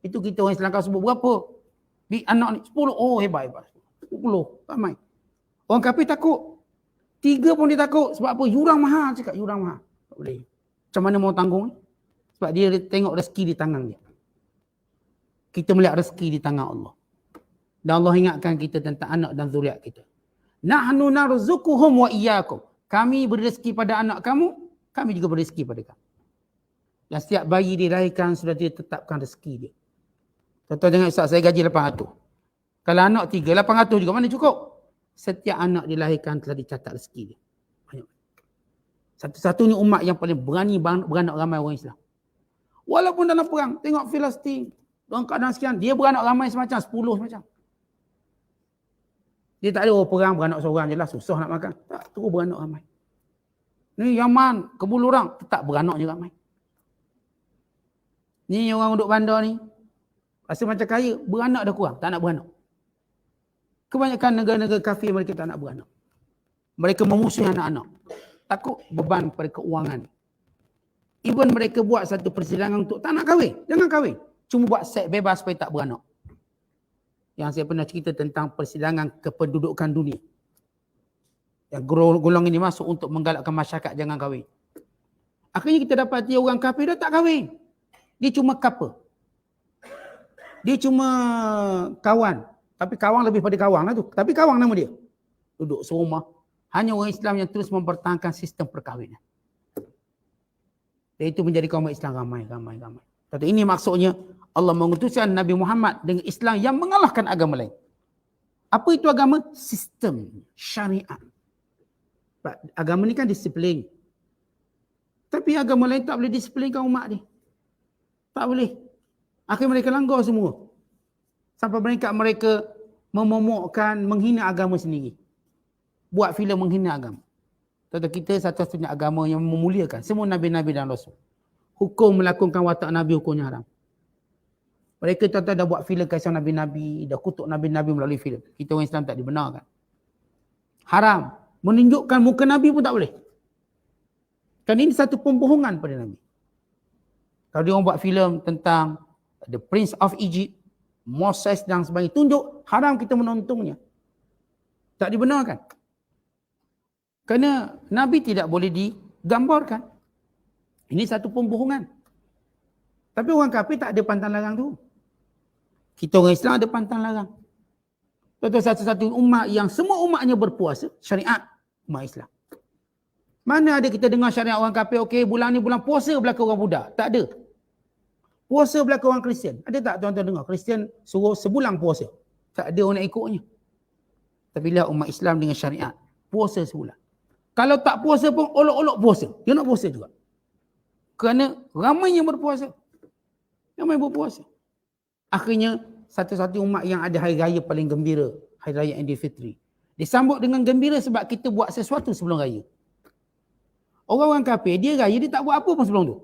Itu kita orang Islam, kau sebut berapa? Di anak ni 10. Oh hebat. 10 ramai. Orang kafir takut. 3 pun dia takut. Sebab apa? Yurang mahal cakap. Yurang mahal. Tak boleh. Macam mana mau tanggung? Sebab dia tengok rezeki di tangan dia. Kita melihat rezeki di tangan Allah. Dan Allah ingatkan kita tentang anak dan zuriat kita. Nahnu narzuquhum wa iyyakum. Kami beri rezeki pada anak kamu, kami juga beri rezeki pada kamu. Dan setiap bayi dilahirkan sudah ditetapkan rezeki dia. Tuan-tuan jangan Ustaz, saya gaji 800. Kalau anak 3, 800 juga mana cukup? Setiap anak dilahirkan telah dicatat rezeki dia. Banyak. Satu-satunya umat yang paling berani beranak ramai orang Islam. Walaupun dalam perang, tengok Palestin, dalam keadaan sekian, dia beranak ramai semacam 10 semacam. Dia tak ada perang beranak seorang je lah, susah nak makan. Tak, terus beranak ramai. Ni Yaman, Kebulurang, tetap beranak je ramai. Ni orang duduk bandar ni, rasa macam kaya, beranak dah kurang, tak nak beranak. Kebanyakan negara-negara kafir mereka tak nak beranak. Mereka memusuhi anak-anak. Takut beban pada keuangan. Even mereka buat satu persidangan untuk tak nak kahwin, jangan kahwin. Cuma buat seks bebas supaya tak beranak. Yang saya pernah cerita tentang persidangan kependudukan dunia. Yang golongan ini masuk untuk menggalakkan masyarakat jangan kahwin. Akhirnya kita dapati orang kafir dah tak kahwin. Dia cuma couple. Dia cuma kawan. Tapi kawan lebih pada kawan lah tu. Tapi kawan nama dia. Duduk serumah. Hanya orang Islam yang terus mempertahankan sistem perkahwinan. Dan itu menjadi kaum Islam ramai. Tapi ini maksudnya Allah mengutuskan Nabi Muhammad dengan Islam yang mengalahkan agama lain. Apa itu agama? Sistem, syariat. Agama ni kan disiplin. Tapi agama lain tak boleh disiplinkan umat dia. Tak boleh. Akhirnya mereka langgar semua. Sampai mereka memomokkan, menghina agama sendiri. Buat filem menghina agama. Tentu kita satu-satunya agama yang memuliakan semua Nabi-Nabi dan Rasul. Hukum melakukan watak Nabi, hukumnya haram. Mereka tuan-tuan dah buat filem kisah Nabi-Nabi, dah kutuk Nabi-Nabi melalui filem. Kita orang Islam tak dibenarkan. Haram. Menunjukkan muka Nabi pun tak boleh. Kan ini satu pembohongan pada Nabi. Kalau dia orang buat filem tentang The Prince of Egypt, Moses dan sebagainya, tunjuk haram kita menontonnya. Tak dibenarkan. Kerana Nabi tidak boleh digambarkan. Ini satu pembohongan. Tapi orang kafir tak ada pantang larang tu. Kita orang Islam ada pantang larang. Tuan-tuan, satu-satu umat yang semua umatnya berpuasa, syariat umat Islam. Mana ada kita dengar syariat orang kafir, okey bulan ni bulan puasa belaka orang Buddha. Tak ada. Puasa belaka orang Kristian. Ada tak tuan-tuan dengar? Kristian suruh sebulan puasa. Tak ada orang nak ikutnya. Tapi lihat umat Islam dengan syariat. Puasa sebulan. Kalau tak puasa pun olok-olok puasa. Dia nak puasa juga. Kerana ramai yang berpuasa. Ramai berpuasa. Akhirnya satu-satu umat yang ada hari raya paling gembira. Hari raya Aidilfitri. Disambut dengan gembira sebab kita buat sesuatu sebelum raya. Orang-orang kafir, dia raya, dia tak buat apa pun sebelum tu.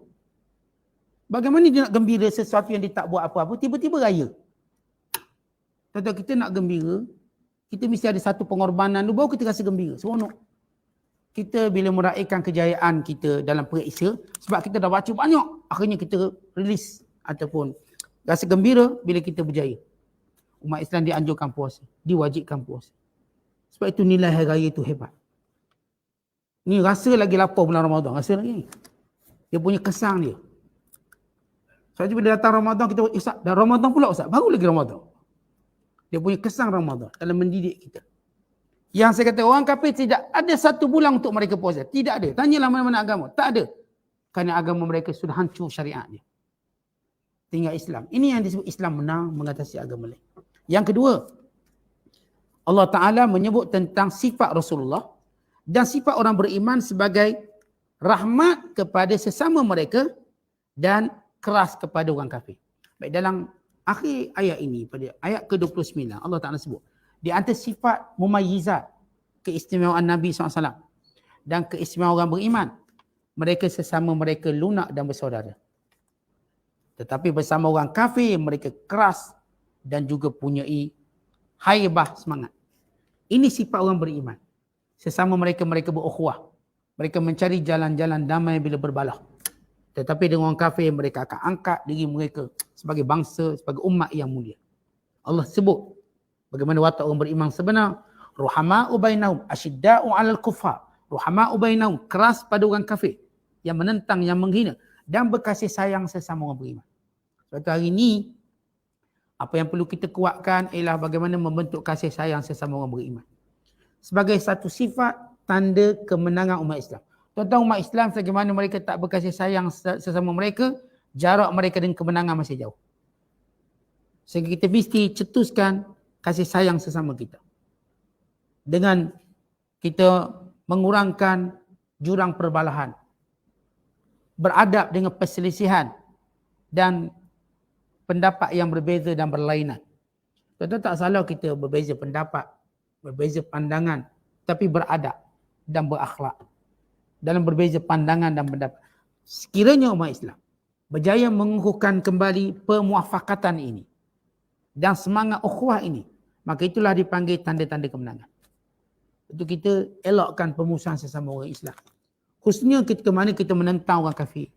Bagaimana dia nak gembira sesuatu yang dia tak buat apa-apa, tiba-tiba raya. Tuan-tuan, kita nak gembira, kita mesti ada satu pengorbanan dulu, baru kita rasa gembira, seronok. Kita bila meraihkan kejayaan kita dalam periksa, sebab kita dah baca banyak, akhirnya kita release ataupun rasa gembira bila kita berjaya. Umat Islam dianjurkan puasa, diwajibkan puasa. Sebab itu nilai hari raya itu hebat. Ni rasa lagi lapar bulan Ramadan, rasa lagi. Dia punya kesan dia. Sebab bila datang Ramadan, kita Ustaz, dah Ramadan pula Ustaz, baru lagi Ramadan. Dia punya kesan Ramadan dalam mendidik kita. Yang saya kata, orang kafir tidak ada satu bulan untuk mereka puasa. Tidak ada. Tanyalah mana-mana agama. Tak ada. kerana agama mereka sudah hancur syariatnya. Tinggal Islam. Ini yang disebut Islam menang mengatasi agama lain. Yang kedua, Allah Ta'ala menyebut tentang sifat Rasulullah dan sifat orang beriman sebagai rahmat kepada sesama mereka dan keras kepada orang kafir. Baik, dalam akhir ayat ini, pada ayat ke-29, Allah Ta'ala sebut, di antara sifat mumayyizat, keistimewaan Nabi SAW dan keistimewaan orang beriman, mereka sesama mereka lunak dan bersaudara. Tetapi bersama orang kafir, mereka keras dan juga punyai haibah semangat. Ini sifat orang beriman. Sesama mereka berukhuwah. Mereka mencari jalan-jalan damai bila berbalah. Tetapi dengan orang kafir, mereka akan angkat diri mereka sebagai bangsa, sebagai umat yang mulia. Allah sebut bagaimana watak orang beriman sebenar. Ruhama'u bainahum asyidda'u 'alal kuffar. Ruhama'u bainahum, keras pada orang kafir yang menentang, yang menghina, dan berkasih sayang sesama orang beriman. Sebab itu hari ini apa yang perlu kita kuatkan ialah bagaimana membentuk kasih sayang sesama orang beriman. Sebagai satu sifat tanda kemenangan umat Islam. Tuan-tuan, umat Islam bagaimana mereka tak berkasih sayang sesama mereka, jarak mereka dengan kemenangan masih jauh. Sehingga kita mesti cetuskan kasih sayang sesama kita. Dengan kita mengurangkan jurang perbalahan, beradab dengan perselisihan dan pendapat yang berbeza dan berlainan. Tuan-tuan, tak salah kita berbeza pendapat, berbeza pandangan, tapi beradab dan berakhlak dalam berbeza pandangan dan pendapat. Sekiranya umat Islam berjaya mengukuhkan kembali pemuafakatan ini dan semangat ukhuwah ini, maka itulah dipanggil tanda-tanda kemenangan. Itu kita elakkan pemusuhan sesama orang Islam. Khususnya ketika mana kita menentang orang kafir.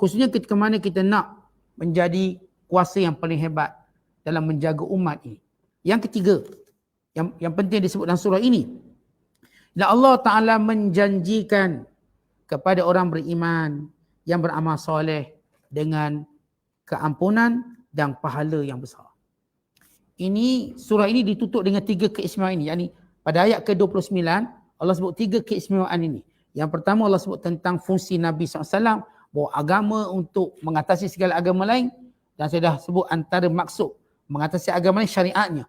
Khususnya ketika mana kita nak menjadi kuasa yang paling hebat dalam menjaga umat ini. Yang ketiga, yang penting disebut dalam surah ini, dan Allah Ta'ala menjanjikan kepada orang beriman yang beramal soleh dengan keampunan dan pahala yang besar. Ini surah ini ditutup dengan 3 keistimewaan ini. Yani pada ayat ke-29 Allah sebut 3 keistimewaan ini. Yang pertama, Allah sebut tentang fungsi Nabi SAW, bahawa agama untuk mengatasi segala agama lain, dan saya dah sebut antara maksud mengatasi agama lain syariatnya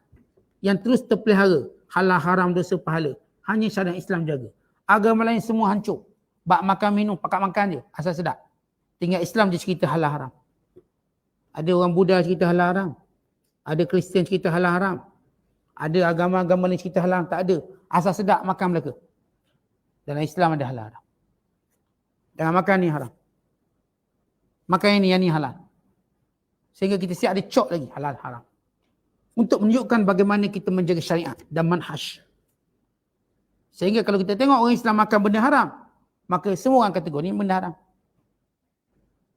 yang terus terpelihara, halal haram dosa pahala, hanya syariat Islam jaga. Agama lain semua hancur. Bak makan minum, pakat makan je, asal sedap. Tinggal Islam je cerita halal haram. Ada orang Buddha cerita halal haram. Ada Kristian cerita halal haram. Ada agama-agama lain cerita halal haram. Tak ada. Asal sedap makan mereka. Dalam Islam ada halal haram. Jangan makan ni haram. Makan yang ni halal. Sehingga kita siap ada cok lagi halal haram. Untuk menunjukkan bagaimana kita menjaga syariat dan manhaj. Sehingga kalau kita tengok orang Islam makan benda haram, maka semua orang kategori ni benda haram.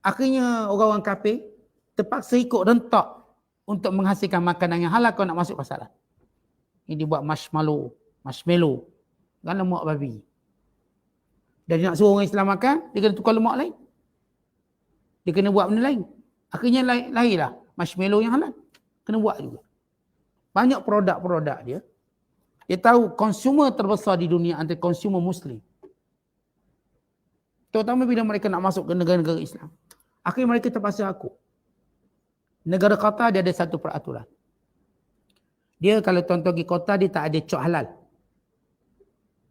Akhirnya orang-orang kafir terpaksa ikut rentak untuk menghasilkan makanan yang halal kalau nak masuk pasaran. Ini dia buat marshmallow, kan lemak babi. Dan dia nak suruh orang Islam makan, dia kena tukar lemak lain. Dia kena buat benda lain. Akhirnya lahirlah marshmallow yang halal. Kena buat juga. Banyak produk-produk dia. Dia tahu konsumer terbesar di dunia antara konsumer Muslim. Terutama bila mereka nak masuk ke negara-negara Islam. Akhirnya mereka terpaksa akut. Negara Qatar dia ada satu peraturan. Dia kalau tuan-tuan pergi Qatar, dia tak ada cok halal.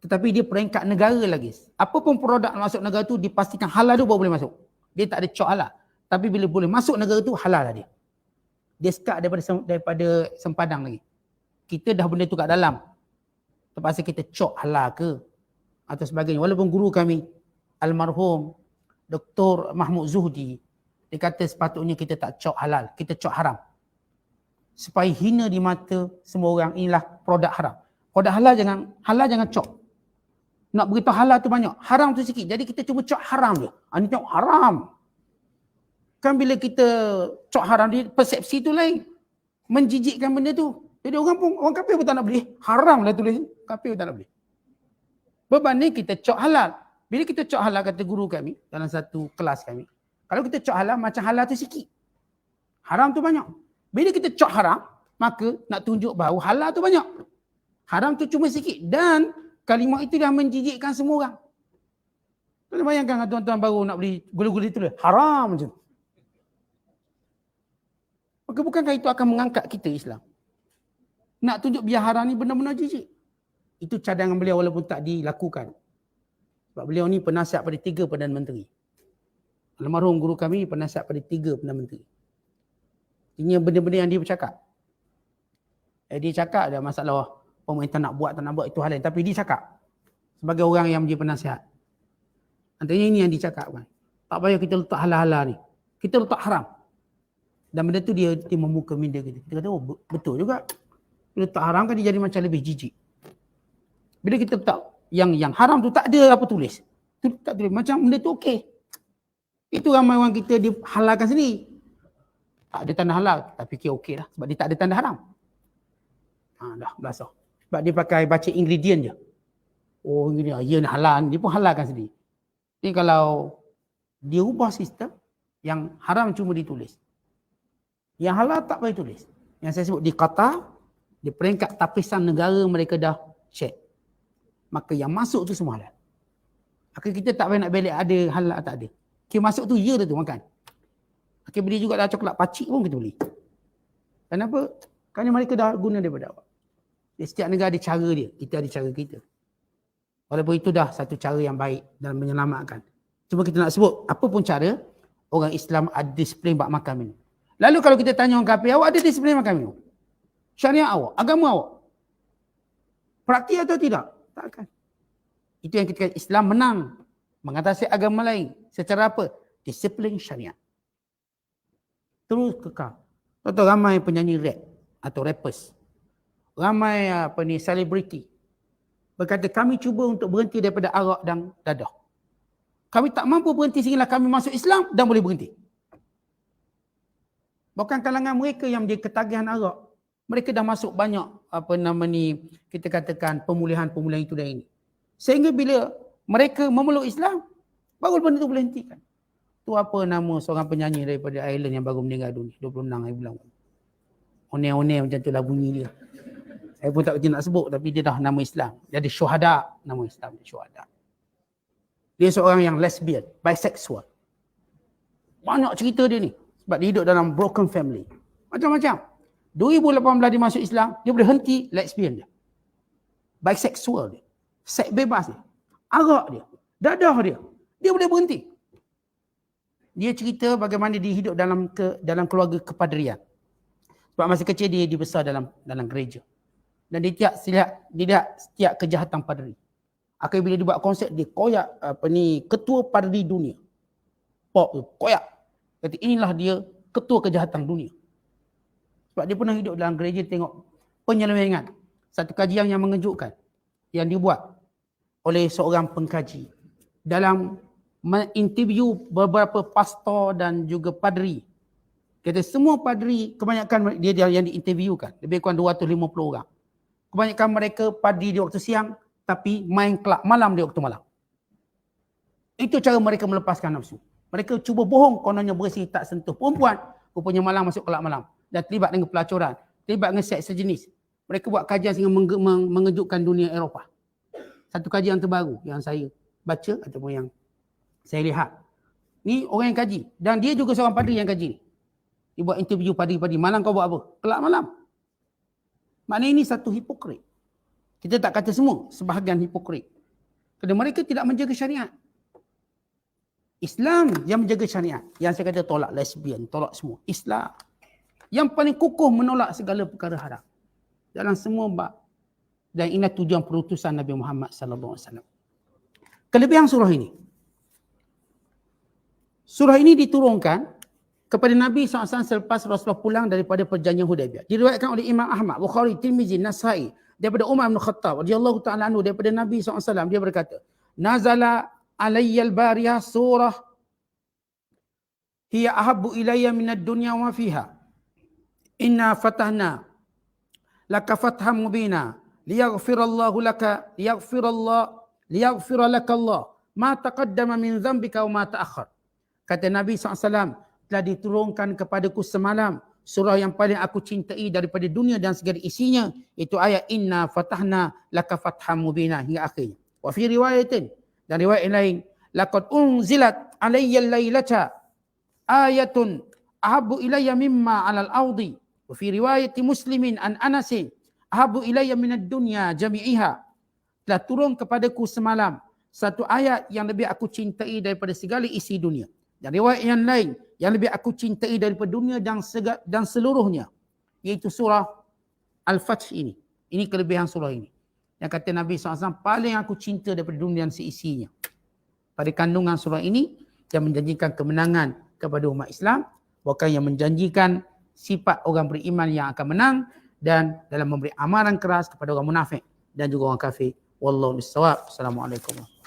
Tetapi dia peringkat negara lagi. Apapun produk masuk negara tu, dipastikan halal tu baru boleh masuk. Dia tak ada cok halal. Tapi bila boleh masuk negara tu, halal lah dia. Dia sekat daripada sempadan lagi. Kita dah benda tu kat dalam. Terpaksa kita cok halal ke atau sebagainya. Walaupun guru kami almarhum Dr. Mahmud Zuhdi, dia kata sepatutnya kita tak cok halal, kita cok haram. Supaya hina di mata semua orang, inilah produk haram. Produk halal jangan cok. Nak beritahu halal tu banyak, haram tu sikit. Jadi kita cuma cok haram je. Ini tengok haram. Kan bila kita cok haram, persepsi tu lain. Menjijikkan benda tu. Jadi orang kafir pun tak nak beli. Haram lah tulis. Kafir pun tak nak beli. Berbanding kita cok halal. Bila kita cok halal, kata guru kami dalam satu kelas kami, kalau kita cok halal, macam halal tu sikit. Haram tu banyak. Bila kita cok haram, maka nak tunjuk bahawa halal tu banyak. Haram tu cuma sikit. Dan kalimah itu dah menjijikkan semua orang. Tuan bayangkan tuan-tuan baru nak beli gula-gula itu, haram macam tu. Maka bukankah itu akan mengangkat kita Islam? Nak tunjuk biar haram ni benar-benar jijik. Itu cadangan beliau walaupun tak dilakukan. Sebab beliau ni penasihat pada 3 Perdana Menteri. Almarhum guru kami penasihat pada 3 Perdana Menteri. Ini benda-benda yang dia bercakap. Dia cakap ada masalah pemerintah nak buat tak nak buat itu hal lain. Tapi dia cakap sebagai orang yang menjadi penasihat. Antaranya ini yang dicakapkan. Tak payah kita letak halal-halal ni. Kita letak haram. Dan benda tu dia membuka minda kita. Kita kata, oh betul juga. Bila letak haram kan dia jadi macam lebih jijik. Bila kita letak yang haram tu tak ada apa tulis. Tu tak tulis. Macam benda tu okey. Itu ramai orang kita dihalalkan sendiri. Tak ada tanda halal. Tak fikir okey lah. Sebab dia tak ada tanda haram. Dah belasah. Sebab dia pakai baca ingredient je. Oh ini ya ni halal. Dia pun halalkan sendiri. Jadi kalau dia ubah sistem, yang haram cuma ditulis. Yang halal tak payah tulis. Yang saya sebut di Qatar, di peringkat tapisan negara mereka dah check. Maka yang masuk tu semua halal. Maka kita tak payah nak balik ada halal tak ada. Okay, masuk tu ya tu makan. Okay, beli juga dah coklat pacik pun kita beli. Kenapa? Kerana mereka dah guna daripada awal. Setiap negara ada cara dia. Kita ada cara kita. Walaupun itu dah satu cara yang baik dan menyelamatkan. Cuma kita nak sebut apa pun cara, orang Islam ada disiplin bab makan minum. Lalu kalau kita tanya orang kafir, awak ada disiplin makan minum? Syariat awak, agama awak? Praktik atau tidak? Takkan. Itu yang kita kata Islam menang mengatasi agama lain. Secara apa? Disiplin syariat. Terus kekal. Contoh ramai penyanyi rap atau rappers. Ramai selebriti. Berkata kami cuba untuk berhenti daripada arak dan dadah. Kami tak mampu berhenti sehinggalah kami masuk Islam dan boleh berhenti. Bahkan kalangan mereka yang menjadi ketagihan arak, mereka dah masuk banyak kita katakan pemulihan-pemulihan itu dan ini. Sehingga bila mereka memeluk Islam, baru benda itu boleh hentikan. Tu apa nama seorang penyanyi daripada Ireland yang baru meninggal dunia 26 hari bulan. One-one macam tu lah bunyi dia. Saya pun tak kerti nak sebut tapi dia dah nama Islam. Dia ada syuhada, nama Islam dia syuhada. Dia seorang yang lesbian, bisexual. Banyak cerita dia ni. Sebab dia hidup dalam broken family. Macam-macam. 2018 dia masuk Islam, dia boleh henti lesbian dia. Bisexual dia. Seks bebas dia. Arak dia. Dadah dia. Dia boleh berhenti. Dia cerita bagaimana dia hidup dalam keluarga kepaderian. Sebab masa kecil dia dibesar dalam gereja. Dan dia lihat setiap kejahatan paderi. Akhirnya bila dia buat konsert, dia koyak ketua paderi dunia. Pop tu, koyak. Kata inilah dia ketua kejahatan dunia. Sebab dia pernah hidup dalam gereja tengok penyelewengan. Satu kajian yang mengejutkan. Yang dibuat oleh seorang pengkaji. Dalam menginterview beberapa pastor dan juga paderi. Kata semua paderi, kebanyakan dia yang diinterviewkan. Lebih kurang 250 orang. Kebanyakan mereka paderi di waktu siang, tapi main kelab malam di waktu malam. Itu cara mereka melepaskan nafsu. Mereka cuba bohong kononnya bersih tak sentuh perempuan. Rupanya malam masuk kelab malam. Dan terlibat dengan pelacuran. Terlibat dengan seks sejenis. Mereka buat kajian sehingga mengejutkan dunia Eropah. Satu kajian terbaru yang saya baca ataupun yang saya lihat. Ni orang yang kaji. Dan dia juga seorang padri yang kaji ni. Dia buat interview padri-padri. Malam kau buat apa? Kelab malam. Maknanya ini satu hipokrit. Kita tak kata semua. Sebahagian hipokrit. Kerana mereka tidak menjaga syariat. Islam yang menjaga syariat. Yang saya kata tolak lesbian, tolak semua. Islam. Yang paling kukuh menolak segala perkara haram. Dalam semua bab. Dan inilah tujuan perutusan Nabi Muhammad SAW. Kelebihan surah ini. Surah ini diturunkan kepada Nabi SAW selepas Rasulullah pulang daripada perjanjian Hudaibiyah. Diriwayatkan oleh Imam Ahmad, Bukhari, Tirmizi, Nasai daripada Umar bin Khattab radhiyallahu ta'ala anhu daripada Nabi SAW. Dia berkata, Nazala alayyal bariyah surah hiya ahabbu ilayya minad dunya wa fiha. Inna fatahna laka fatham mubina liyaghfirallahu laka liyaghfira laka Allah ma taqaddama min dhanbika wa ma ta'akhkhar. Kata Nabi SAW, telah diturunkan kepadaku semalam surah yang paling aku cintai daripada dunia dan segala isinya, itu ayat Inna fatahna laka fatham mubina hingga akhirnya. Wa fi riwayatin, dan riwayat lain, laqad unzilat alayya al-lailata ayatun ahabbu ilayya mimma 'alal ardi wa fi riwayati muslimin an Anasin ahabbu ilayya minad dunya jami'iha. Telah turun kepadaku semalam satu ayat yang lebih aku cintai daripada segala isi dunia. Dan riwayat yang lain yang lebih aku cintai daripada dunia dan seluruhnya, iaitu surah Al-Fath ini. Ini kelebihan surah ini. Yang kata Nabi SAW, paling aku cinta daripada dunia dan seisinya. Pada kandungan surah ini yang menjanjikan kemenangan kepada umat Islam, bukan yang menjanjikan sifat orang beriman yang akan menang dan dalam memberi amaran keras kepada orang munafik dan juga orang kafir. Wallahu a'lam. Assalamualaikum.